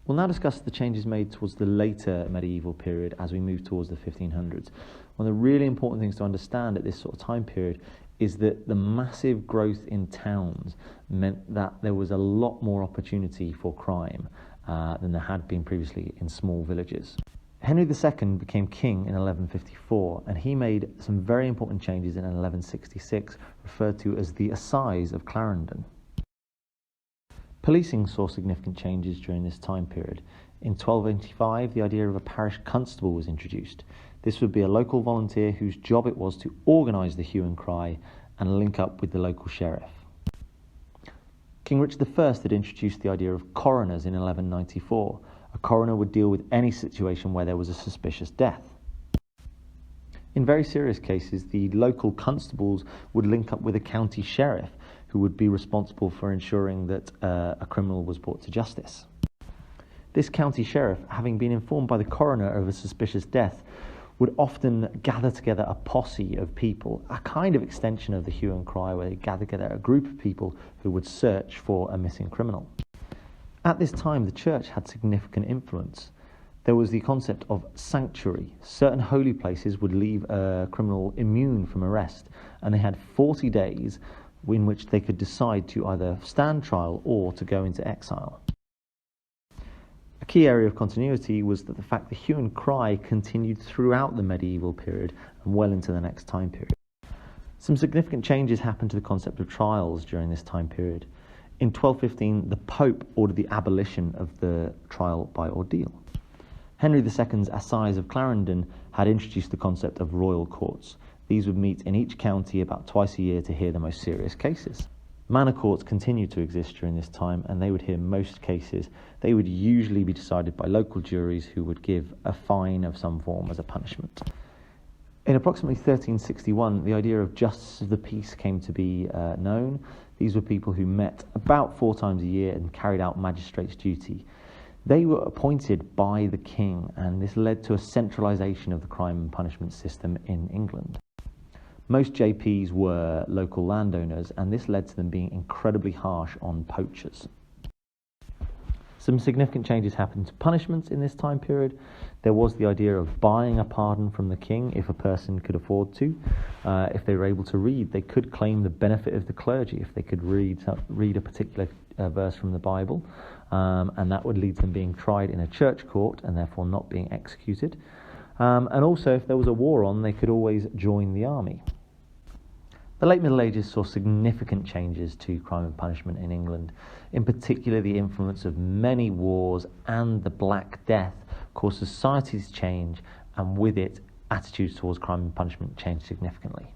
We'll now discuss the changes made towards the later medieval period as we move towards the 1500s. One of the really important things to understand at this sort of time period is that the massive growth in towns meant that there was a lot more opportunity for crime than there had been previously in small villages. Henry II became king in 1154, and he made some very important changes in 1166, referred to as the Assize of Clarendon. Policing saw significant changes during this time period. In 1285, the idea of a parish constable was introduced. This would be a local volunteer whose job it was to organise the hue and cry and link up with the local sheriff. King Richard I had introduced the idea of coroners in 1194. A coroner would deal with any situation where there was a suspicious death. In very serious cases, the local constables would link up with a county sheriff who would be responsible for ensuring that a criminal was brought to justice. This county sheriff, having been informed by the coroner of a suspicious death, would often gather together a posse of people, a kind of extension of the hue and cry, where they gather together a group of people who would search for a missing criminal. At this time, the church had significant influence. There was the concept of sanctuary. Certain holy places would leave a criminal immune from arrest, and they had 40 days in which they could decide to either stand trial or to go into exile. A key area of continuity was that the fact the hue and cry continued throughout the medieval period and well into the next time period. Some significant changes happened to the concept of trials during this time period. In 1215, the Pope ordered the abolition of the trial by ordeal. Henry II's Assize of Clarendon had introduced the concept of royal courts. These would meet in each county about twice a year to hear the most serious cases. Manor courts continued to exist during this time, and they would hear most cases. They would usually be decided by local juries who would give a fine of some form as a punishment. In approximately 1361, the idea of justice of the peace came to be known. These were people who met about 4 times a year and carried out magistrate's duty. They were appointed by the king, and this led to a centralisation of the crime and punishment system in England. Most JPs were local landowners, and this led to them being incredibly harsh on poachers. Some significant changes happened to punishments in this time period. There was the idea of buying a pardon from the king if a person could afford to. If they were able to read, they could claim the benefit of the clergy if they could read a particular verse from the Bible, and that would lead to them being tried in a church court and therefore not being executed. And also, if there was a war on, they could always join the army. The late Middle Ages saw significant changes to crime and punishment in England. In particular, the influence of many wars and the Black Death caused societies to change, and with it, attitudes towards crime and punishment changed significantly.